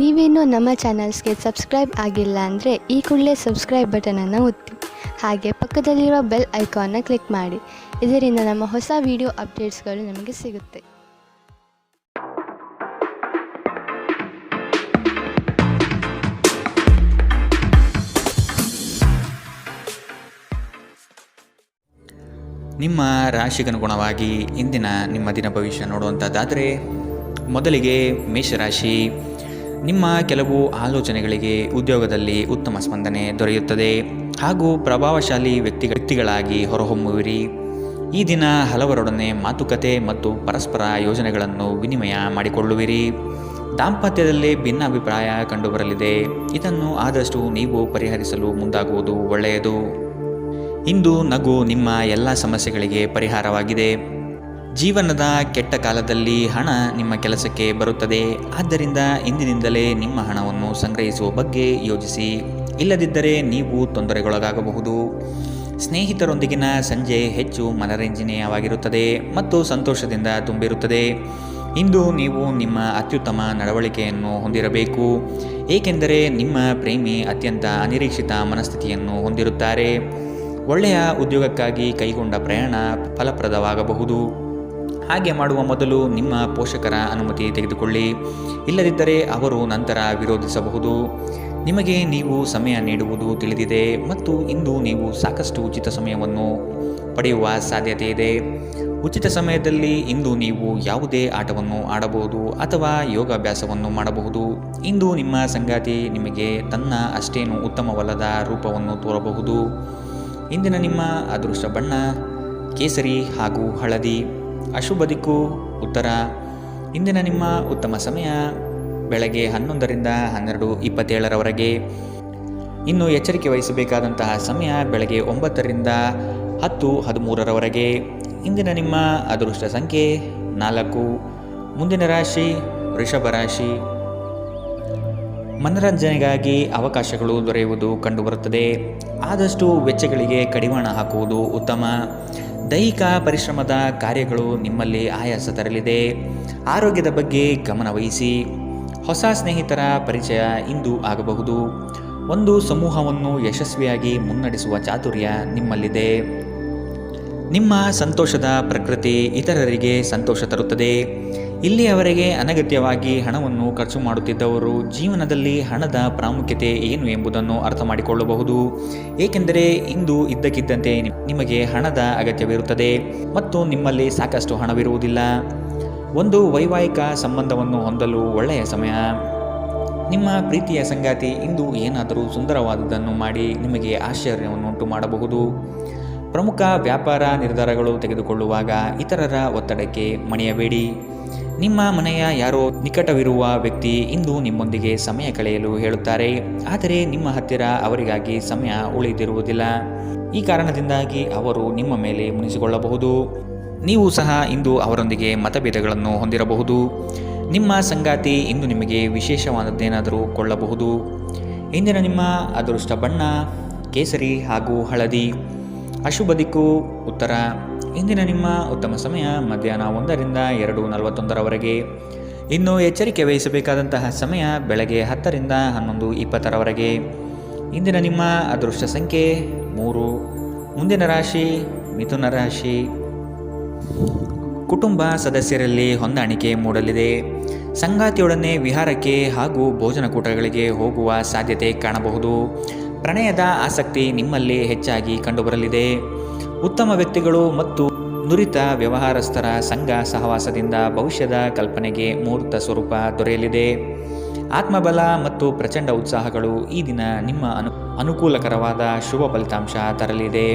ನೀವೇನೂ ನಮ್ಮ ಚಾನಲ್ಸ್ಗೆ ಸಬ್ಸ್ಕ್ರೈಬ್ ಆಗಿಲ್ಲ ಅಂದರೆ ಈ ಕೂಡಲೇ ಸಬ್ಸ್ಕ್ರೈಬ್ ಬಟನನ್ನು ಒತ್ತಿ, ಹಾಗೆ ಪಕ್ಕದಲ್ಲಿರುವ ಬೆಲ್ ಐಕಾನ್ನ ಕ್ಲಿಕ್ ಮಾಡಿ. ಇದರಿಂದ ನಮ್ಮ ಹೊಸ ವಿಡಿಯೋ ಅಪ್ಡೇಟ್ಸ್ಗಳು ನಿಮಗೆ ಸಿಗುತ್ತೆ. ನಿಮ್ಮ ರಾಶಿಗನುಗುಣವಾಗಿ ಇಂದಿನ ನಿಮ್ಮ ದಿನ ಭವಿಷ್ಯ ನೋಡುವಂಥದ್ದಾದರೆ, ಮೊದಲಿಗೆ ಮೇಷರಾಶಿ. ನಿಮ್ಮ ಕೆಲವು ಆಲೋಚನೆಗಳಿಗೆ ಉದ್ಯೋಗದಲ್ಲಿ ಉತ್ತಮ ಸ್ಪಂದನೆ ದೊರೆಯುತ್ತದೆ ಹಾಗೂ ಪ್ರಭಾವಶಾಲಿ ವ್ಯಕ್ತಿಗಳಾಗಿ ಹೊರಹೊಮ್ಮುವಿರಿ. ಈ ದಿನ ಹಲವರೊಡನೆ ಮಾತುಕತೆ ಮತ್ತು ಪರಸ್ಪರ ಯೋಜನೆಗಳನ್ನು ವಿನಿಮಯ ಮಾಡಿಕೊಳ್ಳುವಿರಿ. ದಾಂಪತ್ಯದಲ್ಲಿ ಭಿನ್ನಾಭಿಪ್ರಾಯ ಕಂಡುಬರಲಿದೆ. ಇದನ್ನು ಆದಷ್ಟು ನೀವು ಪರಿಹರಿಸಲು ಮುಂದಾಗುವುದು ಒಳ್ಳೆಯದು. ಇಂದು ನಗು ನಿಮ್ಮ ಎಲ್ಲ ಸಮಸ್ಯೆಗಳಿಗೆ ಪರಿಹಾರವಾಗಿದೆ. ಜೀವನದ ಕೆಟ್ಟ ಕಾಲದಲ್ಲಿ ಹಣ ನಿಮ್ಮ ಕೆಲಸಕ್ಕೆ ಬರುತ್ತದೆ. ಆದ್ದರಿಂದ ಇಂದಿನಿಂದಲೇ ನಿಮ್ಮ ಹಣವನ್ನು ಸಂಗ್ರಹಿಸುವ ಬಗ್ಗೆ ಯೋಚಿಸಿ. ಇಲ್ಲದಿದ್ದರೆ ನೀವು ತೊಂದರೆಗೊಳಗಾಗಬಹುದು. ಸ್ನೇಹಿತರೊಂದಿಗಿನ ಸಂಜೆ ಹೆಚ್ಚು ಮನರಂಜನೀಯವಾಗಿರುತ್ತದೆ ಮತ್ತು ಸಂತೋಷದಿಂದ ತುಂಬಿರುತ್ತದೆ. ಇಂದು ನೀವು ನಿಮ್ಮ ಅತ್ಯುತ್ತಮ ನಡವಳಿಕೆಯನ್ನು ಹೊಂದಿರಬೇಕು, ಏಕೆಂದರೆ ನಿಮ್ಮ ಪ್ರೇಮಿ ಅತ್ಯಂತ ಅನಿರೀಕ್ಷಿತ ಮನಸ್ಥಿತಿಯನ್ನು ಹೊಂದಿರುತ್ತಾರೆ. ಒಳ್ಳೆಯ ಉದ್ಯೋಗಕ್ಕಾಗಿ ಕೈಗೊಂಡ ಪ್ರಯಾಣ ಫಲಪ್ರದವಾಗಬಹುದು. ಹಾಗೆ ಮಾಡುವ ಮೊದಲು ನಿಮ್ಮ ಪೋಷಕರ ಅನುಮತಿ ತೆಗೆದುಕೊಳ್ಳಿ, ಇಲ್ಲದಿದ್ದರೆ ಅವರು ನಂತರ ವಿರೋಧಿಸಬಹುದು. ನಿಮಗೆ ನೀವು ಸಮಯ ನೀಡುವುದು ತಿಳಿದಿದೆ ಮತ್ತು ಇಂದು ನೀವು ಸಾಕಷ್ಟು ಉಚಿತ ಸಮಯವನ್ನು ಪಡೆಯುವ ಸಾಧ್ಯತೆ ಇದೆ. ಉಚಿತ ಸಮಯದಲ್ಲಿ ಇಂದು ನೀವು ಯಾವುದೇ ಆಟವನ್ನು ಆಡಬಹುದು ಅಥವಾ ಯೋಗಾಭ್ಯಾಸವನ್ನು ಮಾಡಬಹುದು. ಇಂದು ನಿಮ್ಮ ಸಂಗಾತಿ ನಿಮಗೆ ತನ್ನ ಅಷ್ಟೇನು ಉತ್ತಮವಲ್ಲದ ರೂಪವನ್ನು ತೋರಬಹುದು. ಇಂದಿನ ನಿಮ್ಮ ಅದೃಷ್ಟ ಬಣ್ಣ ಕೇಸರಿ ಹಾಗೂ ಹಳದಿ. ಅಶುಭ ದಿಕ್ಕು ಉತ್ತರ. ಇಂದಿನ ನಿಮ್ಮ ಉತ್ತಮ ಸಮಯ ಬೆಳಗ್ಗೆ 11ರಿಂದ 12:27 ಇನ್ನು ಎಚ್ಚರಿಕೆ ವಹಿಸಬೇಕಾದಂತಹ ಸಮಯ ಬೆಳಗ್ಗೆ 9ರಿಂದ 10:13 ಇಂದಿನ ನಿಮ್ಮ ಅದೃಷ್ಟ ಸಂಖ್ಯೆ 4. ಮುಂದಿನ ರಾಶಿ ವೃಷಭ ರಾಶಿ. ಮನರಂಜನೆಗಾಗಿ ಅವಕಾಶಗಳು ದೊರೆಯುವುದು ಕಂಡುಬರುತ್ತದೆ. ಆದಷ್ಟು ವೆಚ್ಚಗಳಿಗೆ ಕಡಿವಾಣ ಹಾಕುವುದು ಉತ್ತಮ. ದೈಹಿಕ ಪರಿಶ್ರಮದ ಕಾರ್ಯಗಳು ನಿಮ್ಮಲ್ಲಿ ಆಯಾಸ ತರಲಿದೆ. ಆರೋಗ್ಯದ ಬಗ್ಗೆ ಗಮನ ವಹಿಸಿ. ಹೊಸ ಸ್ನೇಹಿತರ ಪರಿಚಯ ಇಂದು ಆಗಬಹುದು. ಒಂದು ಸಮೂಹವನ್ನು ಯಶಸ್ವಿಯಾಗಿ ಮುನ್ನಡೆಸುವ ಚಾತುರ್ಯ ನಿಮ್ಮಲ್ಲಿದೆ. ನಿಮ್ಮ ಸಂತೋಷದ ಪ್ರಕೃತಿ ಇತರರಿಗೆ ಸಂತೋಷ ತರುತ್ತದೆ. ಇಲ್ಲಿಯವರೆಗೆ ಅನಗತ್ಯವಾಗಿ ಹಣವನ್ನು ಖರ್ಚು ಮಾಡುತ್ತಿದ್ದವರು ಜೀವನದಲ್ಲಿ ಹಣದ ಪ್ರಾಮುಖ್ಯತೆ ಏನು ಎಂಬುದನ್ನು ಅರ್ಥ ಮಾಡಿಕೊಳ್ಳಬಹುದು, ಏಕೆಂದರೆ ಇಂದು ಇದ್ದಕ್ಕಿದ್ದಂತೆ ನಿಮಗೆ ಹಣದ ಅಗತ್ಯವಿರುತ್ತದೆ ಮತ್ತು ನಿಮ್ಮಲ್ಲಿ ಸಾಕಷ್ಟು ಹಣವಿರುವುದಿಲ್ಲ. ಒಂದು ವೈವಾಹಿಕ ಸಂಬಂಧವನ್ನು ಹೊಂದಲು ಒಳ್ಳೆಯ ಸಮಯ. ನಿಮ್ಮ ಪ್ರೀತಿಯ ಸಂಗಾತಿ ಇಂದು ಏನಾದರೂ ಸುಂದರವಾದುದನ್ನು ಮಾಡಿ ನಿಮಗೆ ಆಶ್ಚರ್ಯವನ್ನುಂಟು ಮಾಡಬಹುದು. ಪ್ರಮುಖ ವ್ಯಾಪಾರ ನಿರ್ಧಾರಗಳು ತೆಗೆದುಕೊಳ್ಳುವಾಗ ಇತರರ ಒತ್ತಡಕ್ಕೆ ಮಣಿಯಬೇಡಿ. ನಿಮ್ಮ ಮನೆಯ ಯಾರೋ ನಿಕಟವಿರುವ ವ್ಯಕ್ತಿ ಇಂದು ನಿಮ್ಮೊಂದಿಗೆ ಸಮಯ ಕಳೆಯಲು ಹೇಳುತ್ತಾರೆ, ಆದರೆ ನಿಮ್ಮ ಹತ್ತಿರ ಅವರಿಗಾಗಿ ಸಮಯ ಉಳಿದಿರುವುದಿಲ್ಲ. ಈ ಕಾರಣದಿಂದಾಗಿ ಅವರು ನಿಮ್ಮ ಮೇಲೆ ಮುನಿಸಿಕೊಳ್ಳಬಹುದು. ನೀವು ಸಹ ಇಂದು ಅವರೊಂದಿಗೆ ಮತಭೇದಗಳನ್ನು ಹೊಂದಿರಬಹುದು. ನಿಮ್ಮ ಸಂಗಾತಿ ಇಂದು ನಿಮಗೆ ವಿಶೇಷವಾದದ್ದೇನಾದರೂ ಕೊಳ್ಳಬಹುದು. ಇಂದಿನ ನಿಮ್ಮ ಅದೃಷ್ಟ ಬಣ್ಣ ಕೇಸರಿ ಹಾಗೂ ಹಳದಿ. ಅಶುಭ ದಿಕ್ಕು ಉತ್ತರ. ಇಂದಿನ ನಿಮ್ಮ ಉತ್ತಮ ಸಮಯ ಮಧ್ಯಾಹ್ನ 1ರಿಂದ 2:41 ಇನ್ನು ಎಚ್ಚರಿಕೆ ವಹಿಸಬೇಕಾದಂತಹ ಸಮಯ ಬೆಳಗ್ಗೆ 10ರಿಂದ 11:20 ಇಂದಿನ ನಿಮ್ಮ ಅದೃಷ್ಟ ಸಂಖ್ಯೆ 3. ಮುಂದಿನ ರಾಶಿ ಮಿಥುನ ರಾಶಿ. ಕುಟುಂಬ ಸದಸ್ಯರಲ್ಲಿ ಹೊಂದಾಣಿಕೆ ಮೂಡಲಿದೆ. ಸಂಗಾತಿಯೊಡನೆ ವಿಹಾರಕ್ಕೆ ಹಾಗೂ ಭೋಜನಕೂಟಗಳಿಗೆ ಹೋಗುವ ಸಾಧ್ಯತೆ ಕಾಣಬಹುದು. ಪ್ರಣಯದ ಆಸಕ್ತಿ ನಿಮ್ಮಲ್ಲಿ ಹೆಚ್ಚಾಗಿ ಕಂಡುಬರಲಿದೆ. ಉತ್ತಮ ವ್ಯಕ್ತಿಗಳು ಮತ್ತು ನುರಿತ ವ್ಯವಹಾರಸ್ಥರ ಸಂಘ ಸಹವಾಸದಿಂದ ಭವಿಷ್ಯದ ಕಲ್ಪನೆಗೆ ಮೂರ್ತ ಸ್ವರೂಪ ದೊರೆಯಲಿದೆ. ಆತ್ಮಬಲ ಮತ್ತು ಪ್ರಚಂಡ ಉತ್ಸಾಹಗಳು ಈ ದಿನ ನಿಮ್ಮ ಅನುಕೂಲಕರವಾದ ಶುಭ ಫಲಿತಾಂಶ ತರಲಿದೆ.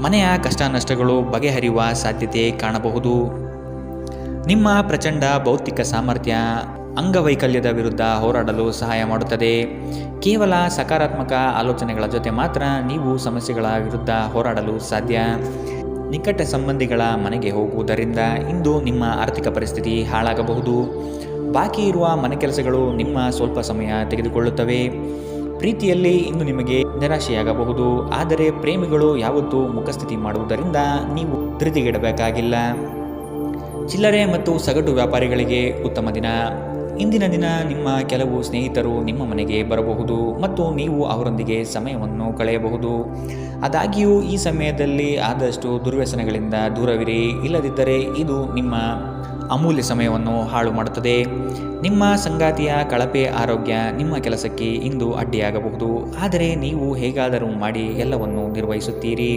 ಮನೆಯ ಕಷ್ಟ ನಷ್ಟಗಳು ಬಗೆಹರಿಯುವ ಸಾಧ್ಯತೆ ಕಾಣಬಹುದು. ನಿಮ್ಮ ಪ್ರಚಂಡ ಭೌತಿಕ ಸಾಮರ್ಥ್ಯ ಅಂಗವೈಕಲ್ಯದ ವಿರುದ್ಧ ಹೋರಾಡಲು ಸಹಾಯ ಮಾಡುತ್ತದೆ. ಕೇವಲ ಸಕಾರಾತ್ಮಕ ಆಲೋಚನೆಗಳ ಜೊತೆ ಮಾತ್ರ ನೀವು ಸಮಸ್ಯೆಗಳ ವಿರುದ್ಧ ಹೋರಾಡಲು ಸಾಧ್ಯ. ನಿಕಟ ಸಂಬಂಧಿಗಳ ಮನೆಗೆ ಹೋಗುವುದರಿಂದ ಇಂದು ನಿಮ್ಮ ಆರ್ಥಿಕ ಪರಿಸ್ಥಿತಿ ಹಾಳಾಗಬಹುದು. ಬಾಕಿ ಇರುವ ಮನೆ ಕೆಲಸಗಳು ನಿಮ್ಮ ಸ್ವಲ್ಪ ಸಮಯ ತೆಗೆದುಕೊಳ್ಳುತ್ತವೆ. ಪ್ರೀತಿಯಲ್ಲಿ ಇಂದು ನಿಮಗೆ ನಿರಾಶೆಯಾಗಬಹುದು, ಆದರೆ ಪ್ರೇಮಿಗಳು ಯಾವತ್ತೂ ಮುಖಸ್ಥಿತಿ ಮಾಡುವುದರಿಂದ ನೀವು ಧೃತಿಗೆಡಬೇಕಾಗಿಲ್ಲ. ಚಿಲ್ಲರೆ ಮತ್ತು ಸಗಟು ವ್ಯಾಪಾರಿಗಳಿಗೆ ಉತ್ತಮ ದಿನ. ಇಂದಿನ ದಿನ ನಿಮ್ಮ ಕೆಲವು ಸ್ನೇಹಿತರು ನಿಮ್ಮ ಮನೆಗೆ ಬರಬಹುದು ಮತ್ತು ನೀವು ಅವರೊಂದಿಗೆ ಸಮಯವನ್ನು ಕಳೆಯಬಹುದು. ಆದಾಗ್ಯೂ ಈ ಸಮಯದಲ್ಲಿ ಆದಷ್ಟು ದುರ್ವ್ಯಸನಗಳಿಂದ ದೂರವಿರಿ, ಇಲ್ಲದಿದ್ದರೆ ಇದು ನಿಮ್ಮ ಅಮೂಲ್ಯ ಸಮಯವನ್ನು ಹಾಳು ಮಾಡುತ್ತದೆ. ನಿಮ್ಮ ಸಂಗಾತಿಯ ಕಳಪೆ ಆರೋಗ್ಯ ನಿಮ್ಮ ಕೆಲಸಕ್ಕೆ ಇಂದು ಅಡ್ಡಿಯಾಗಬಹುದು, ಆದರೆ ನೀವು ಹೇಗಾದರೂ ಮಾಡಿ ಎಲ್ಲವನ್ನು ನಿರ್ವಹಿಸುತ್ತೀರಿ.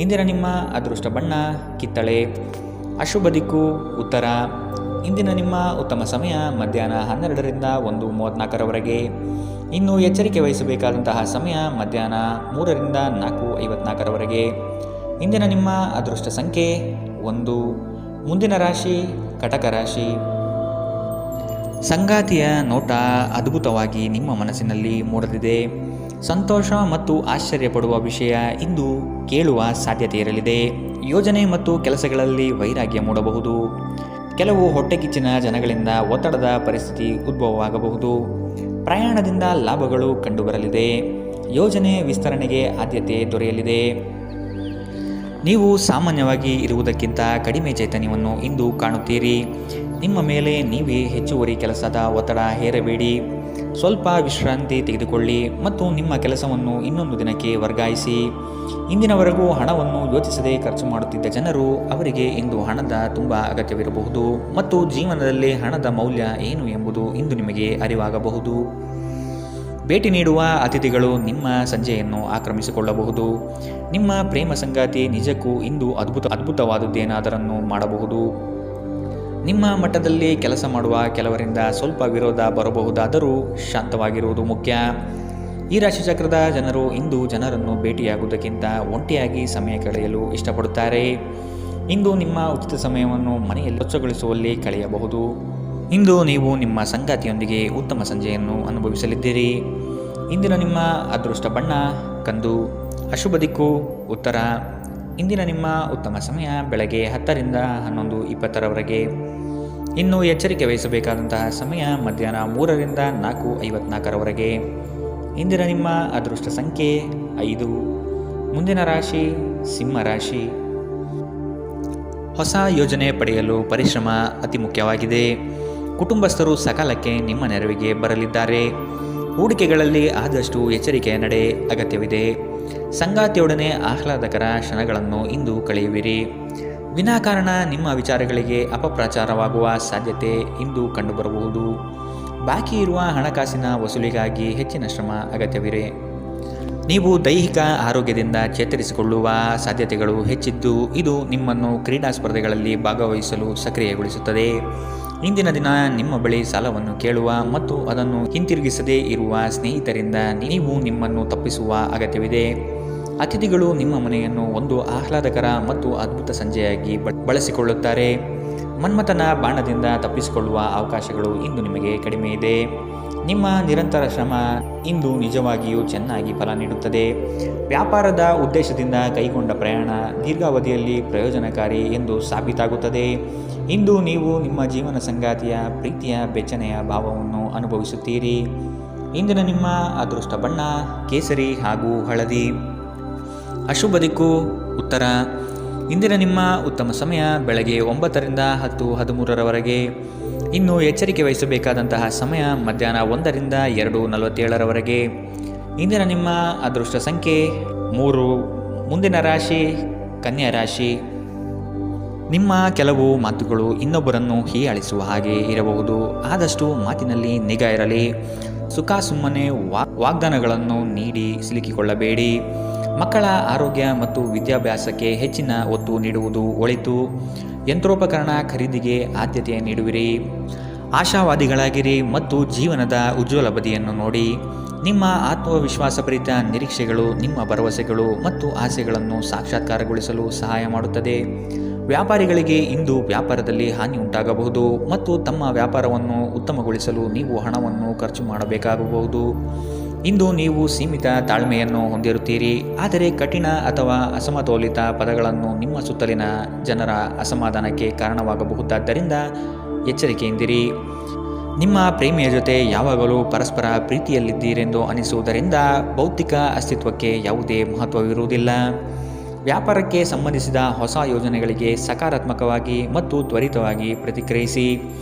ಇಂದಿನ ನಿಮ್ಮ ಅದೃಷ್ಟ ಬಣ್ಣ ಕಿತ್ತಳೆ. ಅಶುಭ ದಿಕ್ಕು ಉತ್ತರ. ಇಂದಿನ ನಿಮ್ಮ ಉತ್ತಮ ಸಮಯ ಮಧ್ಯಾಹ್ನ 12ರಿಂದ 1:34ರವರೆಗೆ. ಇನ್ನು ಎಚ್ಚರಿಕೆ ವಹಿಸಬೇಕಾದಂತಹ ಸಮಯ ಮಧ್ಯಾಹ್ನ 3ರಿಂದ 4:54ರವರೆಗೆ. ಇಂದಿನ ನಿಮ್ಮ ಅದೃಷ್ಟ ಸಂಖ್ಯೆ 1. ಮುಂದಿನ ರಾಶಿ ಕಟಕ ರಾಶಿ. ಸಂಗಾತಿಯ ನೋಟ ಅದ್ಭುತವಾಗಿ ನಿಮ್ಮ ಮನಸ್ಸಿನಲ್ಲಿ ಮೂಡಲಿದೆ. ಸಂತೋಷ ಮತ್ತು ಆಶ್ಚರ್ಯಪಡುವ ವಿಷಯ ಇಂದು ಕೇಳುವ ಸಾಧ್ಯತೆ ಇರಲಿದೆ. ಯೋಜನೆ ಮತ್ತು ಕೆಲಸಗಳಲ್ಲಿ ವೈರಾಗ್ಯ ಮೂಡಬಹುದು. ಕೆಲವು ಹೊಟ್ಟೆಕಿಚ್ಚಿನ ಜನಗಳಿಂದ ಒತ್ತಡದ ಪರಿಸ್ಥಿತಿ ಉದ್ಭವವಾಗಬಹುದು. ಪ್ರಯಾಣದಿಂದ ಲಾಭಗಳು ಕಂಡುಬರಲಿದೆ. ಯೋಜನೆ ವಿಸ್ತರಣೆಗೆ ಆದ್ಯತೆ ದೊರೆಯಲಿದೆ. ನೀವು ಸಾಮಾನ್ಯವಾಗಿ ಇರುವುದಕ್ಕಿಂತ ಕಡಿಮೆ ಚೈತನ್ಯವನ್ನು ಇಂದು ಕಾಣುತ್ತೀರಿ. ನಿಮ್ಮ ಮೇಲೆ ನೀವೇ ಹೆಚ್ಚುವರಿ ಕೆಲಸದ ಒತ್ತಡ ಹೇರಬೇಡಿ. ಸ್ವಲ್ಪ ವಿಶ್ರಾಂತಿ ತೆಗೆದುಕೊಳ್ಳಿ ಮತ್ತು ನಿಮ್ಮ ಕೆಲಸವನ್ನು ಇನ್ನೊಂದು ದಿನಕ್ಕೆ ವರ್ಗಾಯಿಸಿ. ಇಂದಿನವರೆಗೂ ಹಣವನ್ನು ಯೋಚಿಸದೆ ಖರ್ಚು ಮಾಡುತ್ತಿದ್ದ ಜನರು ಅವರಿಗೆ ಇಂದು ಹಣದ ತುಂಬ ಅಗತ್ಯವಿರಬಹುದು ಮತ್ತು ಜೀವನದಲ್ಲಿ ಹಣದ ಮೌಲ್ಯ ಏನು ಎಂಬುದು ಇಂದು ನಿಮಗೆ ಅರಿವಾಗಬಹುದು. ಭೇಟಿ ನೀಡುವ ಅತಿಥಿಗಳು ನಿಮ್ಮ ಸಂಜೆಯನ್ನು ಆಕ್ರಮಿಸಿಕೊಳ್ಳಬಹುದು. ನಿಮ್ಮ ಪ್ರೇಮ ಸಂಗಾತಿ ನಿಜಕ್ಕೂ ಇಂದು ಅದ್ಭುತವಾದುದೇನಾದರನ್ನು ಮಾಡಬಹುದು. ನಿಮ್ಮ ಮಟ್ಟದಲ್ಲಿ ಕೆಲಸ ಮಾಡುವ ಕೆಲವರಿಂದ ಸ್ವಲ್ಪ ವಿರೋಧ ಬರಬಹುದಾದರೂ ಶಾಂತವಾಗಿರುವುದು ಮುಖ್ಯ. ಈ ರಾಶಿಚಕ್ರದ ಜನರು ಇಂದು ಜನರನ್ನು ಭೇಟಿಯಾಗುವುದಕ್ಕಿಂತ ಒಂಟಿಯಾಗಿ ಸಮಯ ಕಳೆಯಲು ಇಷ್ಟಪಡುತ್ತಾರೆ. ಇಂದು ನಿಮ್ಮ ಉಚಿತ ಸಮಯವನ್ನು ಮನೆಯಲ್ಲಿ ಸ್ವಚ್ಛಗೊಳಿಸುವಲ್ಲಿ ಕಳೆಯಬಹುದು. ಇಂದು ನೀವು ನಿಮ್ಮ ಸಂಗಾತಿಯೊಂದಿಗೆ ಉತ್ತಮ ಸಂಜೆಯನ್ನು ಅನುಭವಿಸಲಿದ್ದೀರಿ. ಇಂದಿನ ನಿಮ್ಮ ಅದೃಷ್ಟ ಬಣ್ಣ ಕಂದು. ಅಶುಭ ದಿಕ್ಕು ಉತ್ತರ. ಇಂದಿನ ನಿಮ್ಮ ಉತ್ತಮ ಸಮಯ ಬೆಳಗ್ಗೆ 10ರಿಂದ 11:20ರವರೆಗೆ. ಇನ್ನು ಎಚ್ಚರಿಕೆ ವಹಿಸಬೇಕಾದಂತಹ ಸಮಯ ಮಧ್ಯಾಹ್ನ 3ರಿಂದ 4:54ರವರೆಗೆ. ಇಂದಿನ ನಿಮ್ಮ ಅದೃಷ್ಟ ಸಂಖ್ಯೆ 5. ಮುಂದಿನ ರಾಶಿ ಸಿಂಹ ರಾಶಿ. ಹೊಸ ಯೋಜನೆ ಪಡೆಯಲು ಪರಿಶ್ರಮ ಅತಿ ಮುಖ್ಯವಾಗಿದೆ. ಕುಟುಂಬಸ್ಥರು ಸಕಾಲಕ್ಕೆ ನಿಮ್ಮ ನೆರವಿಗೆ ಬರಲಿದ್ದಾರೆ. ಹೂಡಿಕೆಗಳಲ್ಲಿ ಆದಷ್ಟು ಎಚ್ಚರಿಕೆಯ ನಡೆ ಅಗತ್ಯವಿದೆ. ಸಂಗಾತಿಯೊಡನೆ ಆಹ್ಲಾದಕರ ಕ್ಷಣಗಳನ್ನು ಇಂದು ಕಳೆಯುವಿರಿ. ವಿನಾಕಾರಣ ನಿಮ್ಮ ವಿಚಾರಗಳಿಗೆ ಅಪಪ್ರಚಾರವಾಗುವ ಸಾಧ್ಯತೆ ಇಂದು ಕಂಡುಬರಬಹುದು. ಬಾಕಿ ಇರುವ ಹಣಕಾಸಿನ ವಸೂಲಿಗಾಗಿ ಹೆಚ್ಚಿನ ಶ್ರಮ ಅಗತ್ಯವಿದೆ. ನೀವು ದೈಹಿಕ ಆರೋಗ್ಯದಿಂದ ಚೇತರಿಸಿಕೊಳ್ಳುವ ಸಾಧ್ಯತೆಗಳು ಹೆಚ್ಚಿದ್ದು ಇದು ನಿಮ್ಮನ್ನು ಕ್ರೀಡಾ ಸ್ಪರ್ಧೆಗಳಲ್ಲಿ ಭಾಗವಹಿಸಲು ಸಕ್ರಿಯಗೊಳಿಸುತ್ತದೆ. ಇಂದಿನ ದಿನ ನಿಮ್ಮ ಬಳಿ ಸಾಲವನ್ನು ಕೇಳುವ ಮತ್ತು ಅದನ್ನು ಹಿಂತಿರುಗಿಸದೇ ಇರುವ ಸ್ನೇಹಿತರಿಂದ ನೀವು ನಿಮ್ಮನ್ನು ತಪ್ಪಿಸುವ ಅಗತ್ಯವಿದೆ. ಅತಿಥಿಗಳು ನಿಮ್ಮ ಮನೆಯನ್ನು ಒಂದು ಆಹ್ಲಾದಕರ ಮತ್ತು ಅದ್ಭುತ ಸಂಜೆಯಾಗಿ ಬಳಸಿಕೊಳ್ಳುತ್ತಾರೆ. ಮನ್ಮಥನ ಬಾಣದಿಂದ ತಪ್ಪಿಸಿಕೊಳ್ಳುವ ಅವಕಾಶಗಳು ಇಂದು ನಿಮಗೆ ಕಡಿಮೆ ಇದೆ. ನಿಮ್ಮ ನಿರಂತರ ಶ್ರಮ ಇಂದು ನಿಜವಾಗಿಯೂ ಚೆನ್ನಾಗಿ ಫಲ ನೀಡುತ್ತದೆ. ವ್ಯಾಪಾರದ ಉದ್ದೇಶದಿಂದ ಕೈಗೊಂಡ ಪ್ರಯಾಣ ದೀರ್ಘಾವಧಿಯಲ್ಲಿ ಪ್ರಯೋಜನಕಾರಿ ಎಂದು ಸಾಬೀತಾಗುತ್ತದೆ. ಇಂದು ನೀವು ನಿಮ್ಮ ಜೀವನ ಸಂಗಾತಿಯ ಪ್ರೀತಿಯ ಬೆಚ್ಚನೆಯ ಭಾವವನ್ನು ಅನುಭವಿಸುತ್ತೀರಿ. ಇಂದಿನ ನಿಮ್ಮ ಅದೃಷ್ಟ ಬಣ್ಣ ಕೇಸರಿ ಹಾಗೂ ಹಳದಿ. ಅಶುಭ ದಿಕ್ಕು ಉತ್ತರ. ಇಂದಿನ ನಿಮ್ಮ ಉತ್ತಮ ಸಮಯ ಬೆಳಗ್ಗೆ 9ರಿಂದ 10:13ರವರೆಗೆ. ಇನ್ನು ಎಚ್ಚರಿಕೆ ವಹಿಸಬೇಕಾದಂತಹ ಸಮಯ ಮಧ್ಯಾಹ್ನ 1ರಿಂದ 2:47ರವರೆಗೆ. ಇಂದಿನ ನಿಮ್ಮ ಅದೃಷ್ಟ ಸಂಖ್ಯೆ 3. ಮುಂದಿನ ರಾಶಿ ಕನ್ಯಾ ರಾಶಿ. ನಿಮ್ಮ ಕೆಲವು ಮಾತುಗಳು ಇನ್ನೊಬ್ಬರನ್ನು ಹೀಯಾಳಿಸುವ ಹಾಗೆ ಇರಬಹುದು. ಆದಷ್ಟು ಮಾತಿನಲ್ಲಿ ನಿಗಾ ಇರಲಿ. ಸುಮ್ಮನೆ ವಾಗ್ದಾನಗಳನ್ನು ನೀಡಿ ಸಿಲುಕಿಕೊಳ್ಳಬೇಡಿ. ಮಕ್ಕಳ ಆರೋಗ್ಯ ಮತ್ತು ವಿದ್ಯಾಭ್ಯಾಸಕ್ಕೆ ಹೆಚ್ಚಿನ ಒತ್ತು ನೀಡುವುದು ಒಳಿತು. ಯಂತ್ರೋಪಕರಣ ಖರೀದಿಗೆ ಆದ್ಯತೆ ನೀಡುವಿರಿ. ಆಶಾವಾದಿಗಳಾಗಿರಿ ಮತ್ತು ಜೀವನದ ಉಜ್ವಲ ಬದಿಯನ್ನು ನೋಡಿ. ನಿಮ್ಮ ಆತ್ಮವಿಶ್ವಾಸಭರಿತ ನಿರೀಕ್ಷೆಗಳು ನಿಮ್ಮ ಭರವಸೆಗಳು ಮತ್ತು ಆಸೆಗಳನ್ನು ಸಾಕ್ಷಾತ್ಕಾರಗೊಳಿಸಲು ಸಹಾಯ ಮಾಡುತ್ತದೆ. ವ್ಯಾಪಾರಿಗಳಿಗೆ ಇಂದು ವ್ಯಾಪಾರದಲ್ಲಿ ಹಾನಿ ಉಂಟಾಗಬಹುದು ಮತ್ತು ತಮ್ಮ ವ್ಯಾಪಾರವನ್ನು ಉತ್ತಮಗೊಳಿಸಲು ನೀವು ಹಣವನ್ನು ಖರ್ಚು ಮಾಡಬೇಕಾಗಬಹುದು. ಇಂದು ನೀವು ಸೀಮಿತ ತಾಳ್ಮೆಯನ್ನು ಹೊಂದಿರುತ್ತೀರಿ, ಆದರೆ ಕಠಿಣ ಅಥವಾ ಅಸಮತೋಲಿತ ಪದಗಳನ್ನು ನಿಮ್ಮ ಸುತ್ತಲಿನ ಜನರ ಅಸಮಾಧಾನಕ್ಕೆ ಕಾರಣವಾಗಬಹುದಾದ್ದರಿಂದ ಎಚ್ಚರಿಕೆಯಿಂದಿರಿ. ನಿಮ್ಮ ಪ್ರೇಮಿಯ ಜೊತೆ ಯಾವಾಗಲೂ ಪರಸ್ಪರ ಪ್ರೀತಿಯಲ್ಲಿದ್ದೀರೆಂದು ಅನಿಸುವುದರಿಂದ ಭೌತಿಕ ಅಸ್ತಿತ್ವಕ್ಕೆ ಯಾವುದೇ ಮಹತ್ವವಿರುವುದಿಲ್ಲ. ವ್ಯಾಪಾರಕ್ಕೆ ಸಂಬಂಧಿಸಿದ ಹೊಸ ಯೋಜನೆಗಳಿಗೆ ಸಕಾರಾತ್ಮಕವಾಗಿ ಮತ್ತು ತ್ವರಿತವಾಗಿ ಪ್ರತಿಕ್ರಿಯಿಸಿ.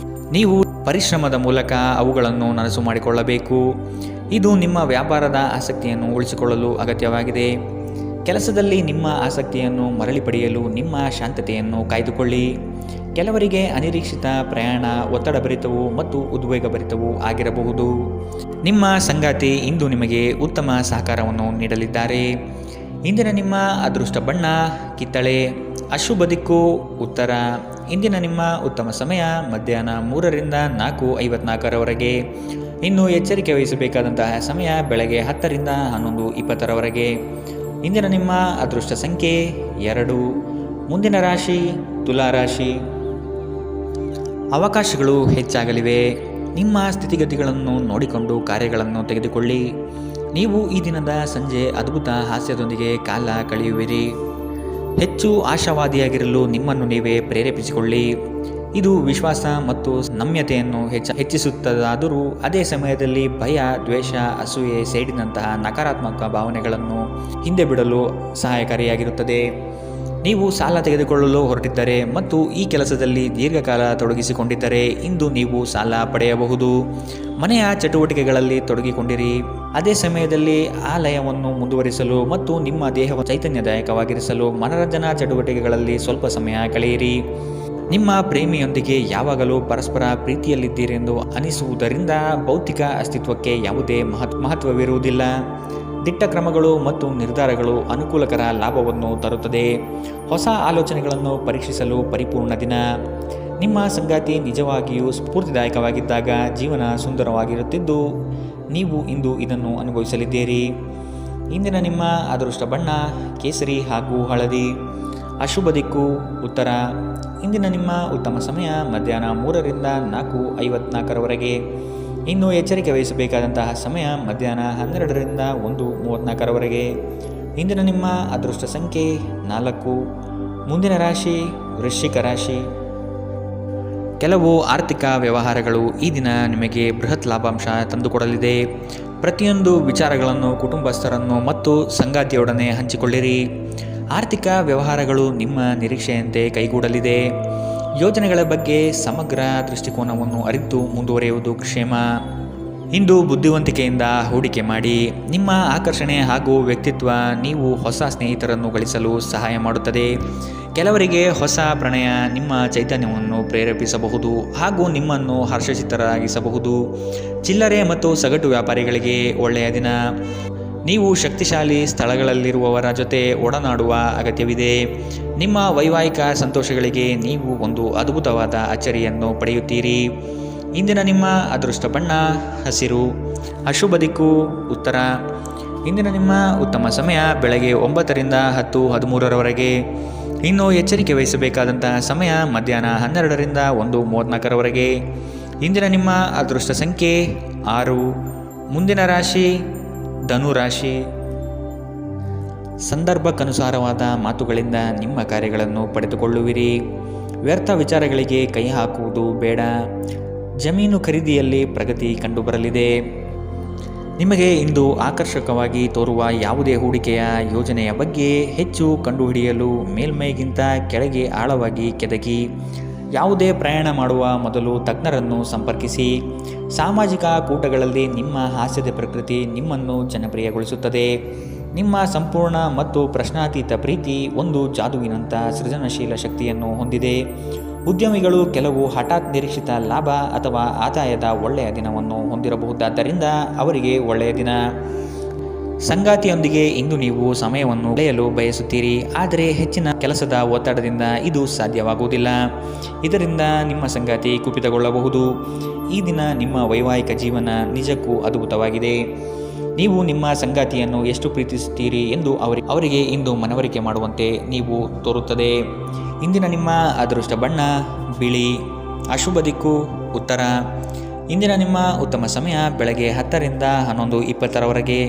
ನೀವು ಪರಿಶ್ರಮದ ಮೂಲಕ ಅವುಗಳನ್ನು ನನಸು ಮಾಡಿಕೊಳ್ಳಬೇಕು. ಇದು ನಿಮ್ಮ ವ್ಯಾಪಾರದ ಆಸಕ್ತಿಯನ್ನು ಉಳಿಸಿಕೊಳ್ಳಲು ಅಗತ್ಯವಾಗಿದೆ. ಕೆಲಸದಲ್ಲಿ ನಿಮ್ಮ ಆಸಕ್ತಿಯನ್ನು ಮರಳಿ ಪಡೆಯಲು ನಿಮ್ಮ ಶಾಂತತೆಯನ್ನು ಕಾಯ್ದುಕೊಳ್ಳಿ. ಕೆಲವರಿಗೆ ಅನಿರೀಕ್ಷಿತ ಪ್ರಯಾಣ ಒತ್ತಡಭರಿತವೂ ಮತ್ತು ಉದ್ವೇಗಭರಿತವೂ ಆಗಿರಬಹುದು. ನಿಮ್ಮ ಸಂಗಾತಿ ಇಂದು ನಿಮಗೆ ಉತ್ತಮ ಸಹಕಾರವನ್ನು ನೀಡಲಿದ್ದಾರೆ. ಇಂದಿನ ನಿಮ್ಮ ಅದೃಷ್ಟ ಬಣ್ಣ ಕಿತ್ತಳೆ. ಅಶುಭ ದಿಕ್ಕು ಉತ್ತರ. ಇಂದಿನ ನಿಮ್ಮ ಉತ್ತಮ ಸಮಯ ಮಧ್ಯಾಹ್ನ 3ರಿಂದ 4:54ರವರೆಗೆ. ಇನ್ನು ಎಚ್ಚರಿಕೆ ವಹಿಸಬೇಕಾದಂತಹ ಸಮಯ ಬೆಳಗ್ಗೆ 10ರಿಂದ 11:20ರವರೆಗೆ. ಇಂದಿನ ನಿಮ್ಮ ಅದೃಷ್ಟ ಸಂಖ್ಯೆ 2. ಮುಂದಿನ ರಾಶಿ ತುಲಾ ರಾಶಿ. ಅವಕಾಶಗಳು ಹೆಚ್ಚಾಗಲಿವೆ. ನಿಮ್ಮ ಸ್ಥಿತಿಗತಿಗಳನ್ನು ನೋಡಿಕೊಂಡು ಕಾರ್ಯಗಳನ್ನು ತೆಗೆದುಕೊಳ್ಳಿ. ನೀವು ಈ ದಿನದ ಸಂಜೆ ಅದ್ಭುತ ಹಾಸ್ಯದೊಂದಿಗೆ ಕಾಲ ಕಳೆಯುವಿರಿ. ಹೆಚ್ಚು ಆಶಾವಾದಿಯಾಗಿರಲು ನಿಮ್ಮನ್ನು ನೀವೇ ಪ್ರೇರೇಪಿಸಿಕೊಳ್ಳಿ. ಇದು ವಿಶ್ವಾಸ ಮತ್ತು ನಮ್ಯತೆಯನ್ನು ಹೆಚ್ಚಿಸುತ್ತದಾದರೂ ಅದೇ ಸಮಯದಲ್ಲಿ ಭಯ, ದ್ವೇಷ, ಅಸೂಯೆ, ಸೇಡಿನಂತಹ ನಕಾರಾತ್ಮಕ ಭಾವನೆಗಳನ್ನು ಹಿಂದೆ ಬಿಡಲು ಸಹಾಯಕಾರಿಯಾಗಿರುತ್ತದೆ. ನೀವು ಸಾಲ ತೆಗೆದುಕೊಳ್ಳಲು ಹೊರಟಿದ್ದರೆ ಮತ್ತು ಈ ಕೆಲಸದಲ್ಲಿ ದೀರ್ಘಕಾಲ ತೊಡಗಿಸಿಕೊಂಡಿದ್ದರೆ ಇಂದು ನೀವು ಸಾಲ ಪಡೆಯಬಹುದು. ಮನೆಯ ಚಟುವಟಿಕೆಗಳಲ್ಲಿ ತೊಡಗಿಕೊಂಡಿರಿ. ಅದೇ ಸಮಯದಲ್ಲಿ ಆ ಲಯವನ್ನು ಮುಂದುವರಿಸಲು ಮತ್ತು ನಿಮ್ಮ ದೇಹವನ್ನು ಚೈತನ್ಯದಾಯಕವಾಗಿರಿಸಲು ಮನರಂಜನಾ ಚಟುವಟಿಕೆಗಳಲ್ಲಿ ಸ್ವಲ್ಪ ಸಮಯ ಕಳೆಯಿರಿ. ನಿಮ್ಮ ಪ್ರೇಮಿಯೊಂದಿಗೆ ಯಾವಾಗಲೂ ಪರಸ್ಪರ ಪ್ರೀತಿಯಲ್ಲಿದ್ದೀರೆಂದು ಅನಿಸುವುದರಿಂದ ಭೌತಿಕ ಅಸ್ತಿತ್ವಕ್ಕೆ ಯಾವುದೇ ಮಹತ್ವವಿರುವುದಿಲ್ಲ. ದಿಟ್ಟ ಕ್ರಮಗಳು ಮತ್ತು ನಿರ್ಧಾರಗಳು ಅನುಕೂಲಕರ ಲಾಭವನ್ನು ತರುತ್ತದೆ. ಹೊಸ ಆಲೋಚನೆಗಳನ್ನು ಪರೀಕ್ಷಿಸಲು ಪರಿಪೂರ್ಣ ದಿನ. ನಿಮ್ಮ ಸಂಗಾತಿ ನಿಜವಾಗಿಯೂ ಸ್ಫೂರ್ತಿದಾಯಕವಾಗಿದ್ದಾಗ ಜೀವನ ಸುಂದರವಾಗಿರುತ್ತಿದ್ದು ನೀವು ಇಂದು ಇದನ್ನು ಅನುಭವಿಸಲಿದ್ದೀರಿ. ಇಂದಿನ ನಿಮ್ಮ ಅದೃಷ್ಟ ಬಣ್ಣ ಕೇಸರಿ ಹಾಗೂ ಹಳದಿ. ಅಶುಭ ದಿಕ್ಕು ಉತ್ತರ. ಇಂದಿನ ನಿಮ್ಮ ಉತ್ತಮ ಸಮಯ ಮಧ್ಯಾಹ್ನ 3ರಿಂದ 4:54ರವರೆಗೆ. ಇನ್ನು ಎಚ್ಚರಿಕೆ ವಹಿಸಬೇಕಾದಂತಹ ಸಮಯ ಮಧ್ಯಾಹ್ನ 12ರಿಂದ 1:34ರವರೆಗೆ. ಇಂದಿನ ನಿಮ್ಮ ಅದೃಷ್ಟ ಸಂಖ್ಯೆ 4. ಮುಂದಿನ ರಾಶಿ ವೃಶ್ಚಿಕ ರಾಶಿ. ಕೆಲವು ಆರ್ಥಿಕ ವ್ಯವಹಾರಗಳು ಈ ದಿನ ನಿಮಗೆ ಬೃಹತ್ ಲಾಭಾಂಶ ತಂದುಕೊಡಲಿದೆ. ಪ್ರತಿಯೊಂದು ವಿಚಾರಗಳನ್ನು ಕುಟುಂಬಸ್ಥರನ್ನು ಮತ್ತು ಸಂಗಾತಿಯೊಡನೆ ಹಂಚಿಕೊಳ್ಳಿರಿ. ಆರ್ಥಿಕ ವ್ಯವಹಾರಗಳು ನಿಮ್ಮ ನಿರೀಕ್ಷೆಯಂತೆ ಕೈಗೂಡಲಿದೆ. ಯೋಜನೆಗಳ ಬಗ್ಗೆ ಸಮಗ್ರ ದೃಷ್ಟಿಕೋನವನ್ನು ಅರಿತು ಮುಂದುವರಿಯುವುದು ಕ್ಷೇಮ. ಇಂದು ಬುದ್ಧಿವಂತಿಕೆಯಿಂದ ಹೂಡಿಕೆ ಮಾಡಿ. ನಿಮ್ಮ ಆಕರ್ಷಣೆ ಹಾಗೂ ವ್ಯಕ್ತಿತ್ವ ನೀವು ಹೊಸ ಸ್ನೇಹಿತರನ್ನು ಗಳಿಸಲು ಸಹಾಯ ಮಾಡುತ್ತದೆ. ಕೆಲವರಿಗೆ ಹೊಸ ಪ್ರಣಯ ನಿಮ್ಮ ಚೈತನ್ಯವನ್ನು ಪ್ರೇರೇಪಿಸಬಹುದು ಹಾಗೂ ನಿಮ್ಮನ್ನು ಹರ್ಷಚಿತ್ತರಾಗಿಸಬಹುದು. ಚಿಲ್ಲರೆ ಮತ್ತು ಸಗಟು ವ್ಯಾಪಾರಿಗಳಿಗೆ ಒಳ್ಳೆಯ ದಿನ. ನೀವು ಶಕ್ತಿಶಾಲಿ ಸ್ಥಳಗಳಲ್ಲಿರುವವರ ಜೊತೆ ಒಡನಾಡುವ ಅಗತ್ಯವಿದೆ. ನಿಮ್ಮ ವೈವಾಹಿಕ ಸಂತೋಷಗಳಿಗೆ ನೀವು ಒಂದು ಅದ್ಭುತವಾದ ಅಚ್ಚರಿಯನ್ನು ಪಡೆಯುತ್ತೀರಿ. ಇಂದಿನ ನಿಮ್ಮ ಅದೃಷ್ಟ ಬಣ್ಣ ಹಸಿರು. ಅಶುಭ ದಿಕ್ಕು ಉತ್ತರ. ಇಂದಿನ ನಿಮ್ಮ ಉತ್ತಮ ಸಮಯ ಬೆಳಗ್ಗೆ 9ರಿಂದ 10:13ರವರೆಗೆ. ಇನ್ನು ಎಚ್ಚರಿಕೆ ವಹಿಸಬೇಕಾದಂತಹ ಸಮಯ ಮಧ್ಯಾಹ್ನ 12ರಿಂದ 1:34ರವರೆಗೆ. ಇಂದಿನ ನಿಮ್ಮ ಅದೃಷ್ಟ ಸಂಖ್ಯೆ 6. ಮುಂದಿನ ರಾಶಿ ಧನು ರಾಶಿ. ಸಂದರ್ಭಕ್ಕನುಸಾರವಾದ ಮಾತುಗಳಿಂದ ನಿಮ್ಮ ಕಾರ್ಯಗಳನ್ನು ಪಡೆದುಕೊಳ್ಳುವಿರಿ. ವ್ಯರ್ಥ ವಿಚಾರಗಳಿಗೆ ಕೈ ಹಾಕುವುದು ಬೇಡ. ಜಮೀನು ಖರೀದಿಯಲ್ಲಿ ಪ್ರಗತಿ ಕಂಡುಬರಲಿದೆ. ನಿಮಗೆ ಇಂದು ಆಕರ್ಷಕವಾಗಿ ತೋರುವ ಯಾವುದೇ ಹೂಡಿಕೆಯ ಯೋಜನೆಯ ಬಗ್ಗೆ ಹೆಚ್ಚು ಕಂಡುಹಿಡಿಯಲು ಮೇಲ್ಮೈಗಿಂತ ಕೆಳಗೆ ಆಳವಾಗಿ ಕೆದಕಿ. ಯಾವುದೇ ಪ್ರಯಾಣ ಮಾಡುವ ಮೊದಲು ತಜ್ಞರನ್ನು ಸಂಪರ್ಕಿಸಿ. ಸಾಮಾಜಿಕ ಕೂಟಗಳಲ್ಲಿ ನಿಮ್ಮ ಹಾಸ್ಯದ ಪ್ರಕೃತಿ ನಿಮ್ಮನ್ನು ಜನಪ್ರಿಯಗೊಳಿಸುತ್ತದೆ. ನಿಮ್ಮ ಸಂಪೂರ್ಣ ಮತ್ತು ಪ್ರಶ್ನಾತೀತ ಪ್ರೀತಿ ಒಂದು ಜಾದುವಿನಂಥ ಸೃಜನಶೀಲ ಶಕ್ತಿಯನ್ನು ಹೊಂದಿದೆ. ಉದ್ಯಮಿಗಳು ಕೆಲವು ಹಠಾತ್ ನಿರೀಕ್ಷಿತ ಲಾಭ ಅಥವಾ ಆದಾಯದ ಒಳ್ಳೆಯ ದಿನವನ್ನು ಹೊಂದಿರಬಹುದಾದ್ದರಿಂದ ಅವರಿಗೆ ಒಳ್ಳೆಯ ದಿನ. ಸಂಗಾತಿಯೊಂದಿಗೆ ಇಂದು ನೀವು ಸಮಯವನ್ನು ಕಳೆಯಲು ಬಯಸುತ್ತೀರಿ, ಆದರೆ ಹೆಚ್ಚಿನ ಕೆಲಸದ ಒತ್ತಡದಿಂದ ಇದು ಸಾಧ್ಯವಾಗುವುದಿಲ್ಲ. ಇದರಿಂದ ನಿಮ್ಮ ಸಂಗಾತಿ ಕುಪಿತಗೊಳ್ಳಬಹುದು. ಈ ದಿನ ನಿಮ್ಮ ವೈವಾಹಿಕ ಜೀವನ ನಿಜಕ್ಕೂ ಅದ್ಭುತವಾಗಿದೆ. ನೀವು ನಿಮ್ಮ ಸಂಗಾತಿಯನ್ನು ಎಷ್ಟು ಪ್ರೀತಿಸುತ್ತೀರಿ ಎಂದು ಅವರಿಗೆ ಇಂದು ಮನವರಿಕೆ ಮಾಡುವಂತೆ ನೀವು ತೋರುತ್ತದೆ. ಇಂದಿನ ನಿಮ್ಮ ಅದೃಷ್ಟ ಬಣ್ಣ ಬಿಳಿ. ಅಶುಭ ದಿಕ್ಕು ಉತ್ತರ. ಇಂದಿನ ನಿಮ್ಮ ಉತ್ತಮ ಸಮಯ ಬೆಳಗ್ಗೆ 10ರಿಂದ 11:20ರವರೆಗೆ.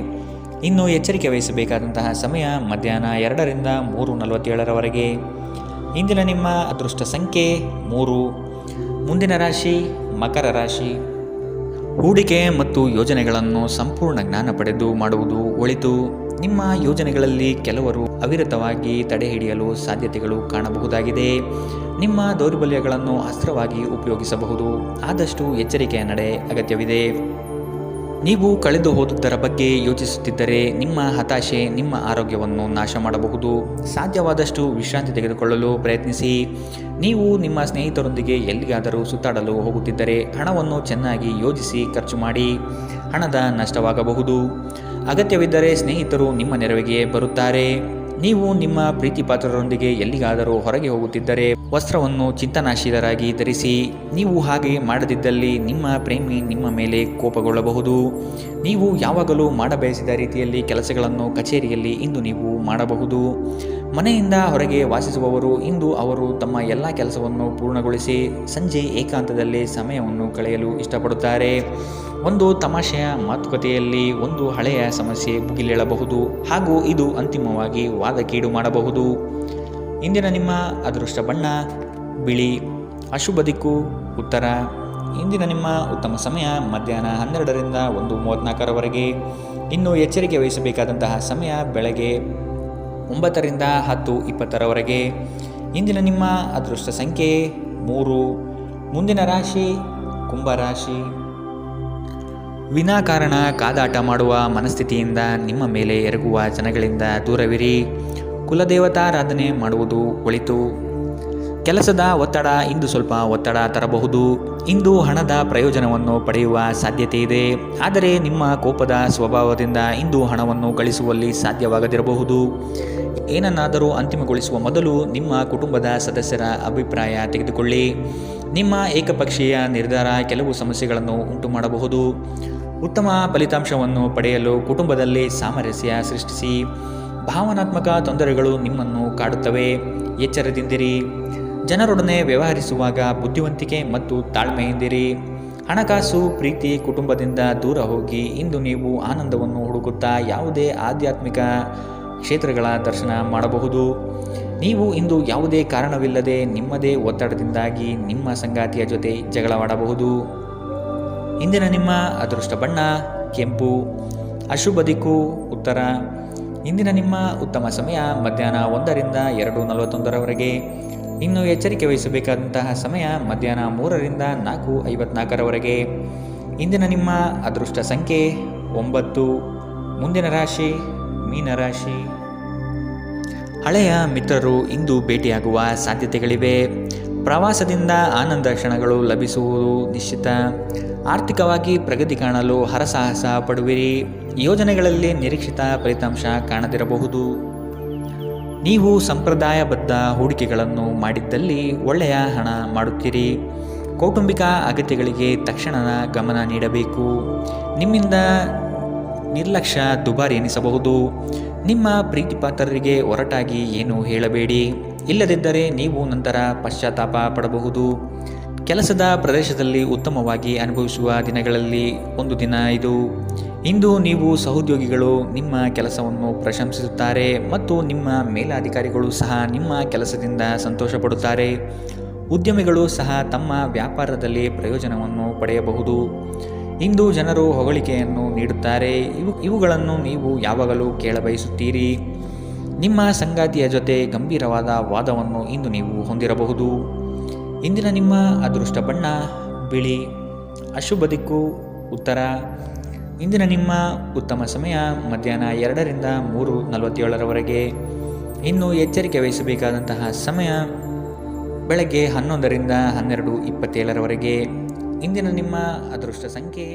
ಇನ್ನು ಎಚ್ಚರಿಕೆ ವಹಿಸಬೇಕಾದಂತಹ ಸಮಯ ಮಧ್ಯಾಹ್ನ 2ರಿಂದ 3:47ರವರೆಗೆ. ಇಂದಿನ ನಿಮ್ಮ ಅದೃಷ್ಟ ಸಂಖ್ಯೆ 3. ಮುಂದಿನ ರಾಶಿ ಮಕರ ರಾಶಿ. ಹೂಡಿಕೆ ಮತ್ತು ಯೋಜನೆಗಳನ್ನು ಸಂಪೂರ್ಣ ಜ್ಞಾನ ಪಡೆದು ಮಾಡುವುದು ಒಳಿತು. ನಿಮ್ಮ ಯೋಜನೆಗಳಲ್ಲಿ ಕೆಲವರು ಅವಿರತವಾಗಿ ತಡೆ ಹಿಡಿಯಲು ಸಾಧ್ಯತೆಗಳು ಕಾಣಬಹುದಾಗಿದೆ. ನಿಮ್ಮ ದೌರ್ಬಲ್ಯಗಳನ್ನು ಅಸ್ತ್ರವಾಗಿ ಉಪಯೋಗಿಸಬಹುದು. ಆದಷ್ಟು ಎಚ್ಚರಿಕೆಯ ನಡೆ ಅಗತ್ಯವಿದೆ. ನೀವು ಕಳೆದು ಹೋದುದರ ಬಗ್ಗೆ ಯೋಚಿಸುತ್ತಿದ್ದರೆ ನಿಮ್ಮ ಹತಾಶೆ ನಿಮ್ಮ ಆರೋಗ್ಯವನ್ನು ನಾಶ ಮಾಡಬಹುದು. ಸಾಧ್ಯವಾದಷ್ಟು ವಿಶ್ರಾಂತಿ ತೆಗೆದುಕೊಳ್ಳಲು ಪ್ರಯತ್ನಿಸಿ. ನೀವು ನಿಮ್ಮ ಸ್ನೇಹಿತರೊಂದಿಗೆ ಎಲ್ಲಿಗಾದರೂ ಸುತ್ತಾಡಲು ಹೋಗುತ್ತಿದ್ದರೆ ಹಣವನ್ನು ಚೆನ್ನಾಗಿ ಯೋಜಿಸಿ ಖರ್ಚು ಮಾಡಿ. ಹಣದ ನಷ್ಟವಾಗಬಹುದು. ಅಗತ್ಯವಿದ್ದರೆ ಸ್ನೇಹಿತರು ನಿಮ್ಮ ನೆರವಿಗೆ ಬರುತ್ತಾರೆ. ನೀವು ನಿಮ್ಮ ಪ್ರೀತಿ ಪಾತ್ರರೊಂದಿಗೆ ಎಲ್ಲಿಗಾದರೂ ಹೊರಗೆ ಹೋಗುತ್ತಿದ್ದರೆ ವಸ್ತ್ರವನ್ನು ಚಿಂತನಾಶೀಲರಾಗಿ ಧರಿಸಿ. ನೀವು ಹಾಗೆ ಮಾಡದಿದ್ದಲ್ಲಿ ನಿಮ್ಮ ಪ್ರೇಮಿ ನಿಮ್ಮ ಮೇಲೆ ಕೋಪಗೊಳ್ಳಬಹುದು. ನೀವು ಯಾವಾಗಲೂ ಮಾಡಬಯಸಿದ ರೀತಿಯಲ್ಲಿ ಕೆಲಸಗಳನ್ನು ಕಚೇರಿಯಲ್ಲಿ ಇಂದು ನೀವು ಮಾಡಬಹುದು. ಮನೆಯಿಂದ ಹೊರಗೆ ವಾಸಿಸುವವರು ಇಂದು ಅವರು ತಮ್ಮ ಎಲ್ಲ ಕೆಲಸವನ್ನು ಪೂರ್ಣಗೊಳಿಸಿ ಸಂಜೆ ಏಕಾಂತದಲ್ಲಿ ಸಮಯವನ್ನು ಕಳೆಯಲು ಇಷ್ಟಪಡುತ್ತಾರೆ. ಒಂದು ತಮಾಷೆಯ ಮಾತುಕತೆಯಲ್ಲಿ ಒಂದು ಹಳೆಯ ಸಮಸ್ಯೆ ಭುಗಿಲೇಳಬಹುದು ಹಾಗೂ ಇದು ಅಂತಿಮವಾಗಿ ವಾದಕೀಡು ಮಾಡಬಹುದು. ಇಂದಿನ ನಿಮ್ಮ ಅದೃಷ್ಟ ಬಣ್ಣ ಬಿಳಿ. ಅಶುಭ ದಿಕ್ಕು ಉತ್ತರ. ಇಂದಿನ ನಿಮ್ಮ ಉತ್ತಮ ಸಮಯ ಮಧ್ಯಾಹ್ನ 12ರಿಂದ 1:34ರವರೆಗೆ. ಇನ್ನು ಎಚ್ಚರಿಕೆ ವಹಿಸಬೇಕಾದಂತಹ ಸಮಯ ಬೆಳಗ್ಗೆ 9ರಿಂದ 10:20ರವರೆಗೆ. ಇಂದಿನ ನಿಮ್ಮ ಅದೃಷ್ಟ ಸಂಖ್ಯೆ 3. ಮುಂದಿನ ರಾಶಿ ಕುಂಭರಾಶಿ. ವಿನಾಕಾರಣ ಕಾದಾಟ ಮಾಡುವ ಮನಸ್ಥಿತಿಯಿಂದ ನಿಮ್ಮ ಮೇಲೆ ಎರಗುವ ಜನಗಳಿಂದ ದೂರವಿರಿ. ಕುಲದೇವತಾರಾಧನೆ ಮಾಡುವುದು ಒಳಿತು. ಕೆಲಸದ ಒತ್ತಡ ಇಂದು ಸ್ವಲ್ಪ ಒತ್ತಡ ತರಬಹುದು. ಇಂದು ಹಣದ ಪ್ರಯೋಜನವನ್ನು ಪಡೆಯುವ ಸಾಧ್ಯತೆ ಇದೆ. ಆದರೆ ನಿಮ್ಮ ಕೋಪದ ಸ್ವಭಾವದಿಂದ ಇಂದು ಹಣವನ್ನು ಗಳಿಸುವಲ್ಲಿ ಸಾಧ್ಯವಾಗದಿರಬಹುದು. ಏನನ್ನಾದರೂ ಅಂತಿಮಗೊಳಿಸುವ ಮೊದಲು ನಿಮ್ಮ ಕುಟುಂಬದ ಸದಸ್ಯರ ಅಭಿಪ್ರಾಯ ತೆಗೆದುಕೊಳ್ಳಿ. ನಿಮ್ಮ ಏಕಪಕ್ಷೀಯ ನಿರ್ಧಾರ ಕೆಲವು ಸಮಸ್ಯೆಗಳನ್ನು ಉಂಟು ಮಾಡಬಹುದು. ಉತ್ತಮ ಫಲಿತಾಂಶವನ್ನು ಪಡೆಯಲು ಕುಟುಂಬದಲ್ಲಿ ಸಾಮರಸ್ಯ ಸೃಷ್ಟಿಸಿ. ಭಾವನಾತ್ಮಕ ತೊಂದರೆಗಳು ನಿಮ್ಮನ್ನು ಕಾಡುತ್ತವೆ. ಎಚ್ಚರದಿಂದಿರಿ. ಜನರೊಡನೆ ವ್ಯವಹರಿಸುವಾಗ ಬುದ್ಧಿವಂತಿಕೆ ಮತ್ತು ತಾಳ್ಮೆಯಿಂದಿರಿ. ಹಣಕಾಸು ಪ್ರೀತಿ ಕುಟುಂಬದಿಂದ ದೂರ ಹೋಗಿ ಇಂದು ನೀವು ಆನಂದವನ್ನು ಹುಡುಕುತ್ತಾ ಯಾವುದೇ ಆಧ್ಯಾತ್ಮಿಕ ಕ್ಷೇತ್ರಗಳ ದರ್ಶನ ಮಾಡಬಹುದು. ನೀವು ಇಂದು ಯಾವುದೇ ಕಾರಣವಿಲ್ಲದೆ ನಿಮ್ಮದೇ ಒತ್ತಡದಿಂದಾಗಿ ನಿಮ್ಮ ಸಂಗಾತಿಯ ಜೊತೆ ಜಗಳವಾಡಬಹುದು. ಇಂದಿನ ನಿಮ್ಮ ಅದೃಷ್ಟ ಬಣ್ಣ ಕೆಂಪು. ಅಶುಭ ದಿಕ್ಕು ಉತ್ತರ. ಇಂದಿನ ನಿಮ್ಮ ಉತ್ತಮ ಸಮಯ ಮಧ್ಯಾಹ್ನ 1ರಿಂದ 2:41ರವರೆಗೆ. ಇನ್ನು ಎಚ್ಚರಿಕೆ ವಹಿಸಬೇಕಾದಂತಹ ಸಮಯ ಮಧ್ಯಾಹ್ನ 3ರಿಂದ 4:54ರವರೆಗೆ. ಇಂದಿನ ನಿಮ್ಮ ಅದೃಷ್ಟ ಸಂಖ್ಯೆ 9. ಮುಂದಿನ ರಾಶಿ ಮೀನರಾಶಿ. ಹಳೆಯ ಮಿತ್ರರು ಇಂದು ಭೇಟಿಯಾಗುವ ಸಾಧ್ಯತೆಗಳಿವೆ. ಪ್ರವಾಸದಿಂದ ಆನಂದ ಕ್ಷಣಗಳು ಲಭಿಸುವುದು ನಿಶ್ಚಿತ. ಆರ್ಥಿಕವಾಗಿ ಪ್ರಗತಿ ಕಾಣಲು ಹರಸಾಹಸ ಪಡುವಿರಿ. ಯೋಜನೆಗಳಲ್ಲಿ ನಿರೀಕ್ಷಿತ ಫಲಿತಾಂಶ ಕಾಣದಿರಬಹುದು. ನೀವು ಸಂಪ್ರದಾಯಬದ್ಧ ಹೂಡಿಕೆಗಳನ್ನು ಮಾಡಿದ್ದಲ್ಲಿ ಒಳ್ಳೆಯ ಹಣ ಮಾಡುತ್ತೀರಿ. ಕೌಟುಂಬಿಕ ಅಗತ್ಯಗಳಿಗೆ ತಕ್ಷಣ ಗಮನ ನೀಡಬೇಕು. ನಿಮ್ಮಿಂದ ನಿರ್ಲಕ್ಷ್ಯ ದುಬಾರಿ ಎನಿಸಬಹುದು. ನಿಮ್ಮ ಪ್ರೀತಿಪಾತ್ರರಿಗೆ ಹೊರಟಾಗಿ ಏನು ಹೇಳಬೇಡಿ. ಇಲ್ಲದಿದ್ದರೆ ನೀವು ನಂತರ ಪಶ್ಚಾತ್ತಾಪ ಪಡಬಹುದು. ಕೆಲಸದ ಪ್ರದೇಶದಲ್ಲಿ ಉತ್ತಮವಾಗಿ ಅನುಭವಿಸುವ ದಿನಗಳಲ್ಲಿ ಒಂದು ದಿನ ಇದು. ಇಂದು ನೀವು ಸಹೋದ್ಯೋಗಿಗಳು ನಿಮ್ಮ ಕೆಲಸವನ್ನು ಪ್ರಶಂಸಿಸುತ್ತಾರೆ ಮತ್ತು ನಿಮ್ಮ ಮೇಲಾಧಿಕಾರಿಗಳು ಸಹ ನಿಮ್ಮ ಕೆಲಸದಿಂದ ಸಂತೋಷಪಡುತ್ತಾರೆ. ಉದ್ಯಮಿಗಳು ಸಹ ತಮ್ಮ ವ್ಯಾಪಾರದಲ್ಲಿ ಪ್ರಯೋಜನವನ್ನು ಪಡೆಯಬಹುದು. ಇಂದು ಜನರು ಹೊಗಳಿಕೆಯನ್ನು ನೀಡುತ್ತಾರೆ. ಇವುಗಳನ್ನು ನೀವು ಯಾವಾಗಲೂ ಕೇಳಬಯಸುತ್ತೀರಿ. ನಿಮ್ಮ ಸಂಗಾತಿಯ ಜೊತೆ ಗಂಭೀರವಾದ ವಾದವನ್ನು ಇಂದು ನೀವು ಹೊಂದಿರಬಹುದು. ಇಂದಿನ ನಿಮ್ಮ ಅದೃಷ್ಟ ಬಣ್ಣ ಬಿಳಿ. ಅಶುಭ ದಿಕ್ಕು ಉತ್ತರ. ಇಂದಿನ ನಿಮ್ಮ ಉತ್ತಮ ಸಮಯ ಮಧ್ಯಾಹ್ನ 2ರಿಂದ 3:47ರವರೆಗೆ. ಇನ್ನು ಎಚ್ಚರಿಕೆ ವಹಿಸಬೇಕಾದಂತಹ ಸಮಯ ಬೆಳಗ್ಗೆ 11ರಿಂದ 12:27ರವರೆಗೆ. ಇಂದಿನ ನಿಮ್ಮ ಅದೃಷ್ಟ ಸಂಖ್ಯೆ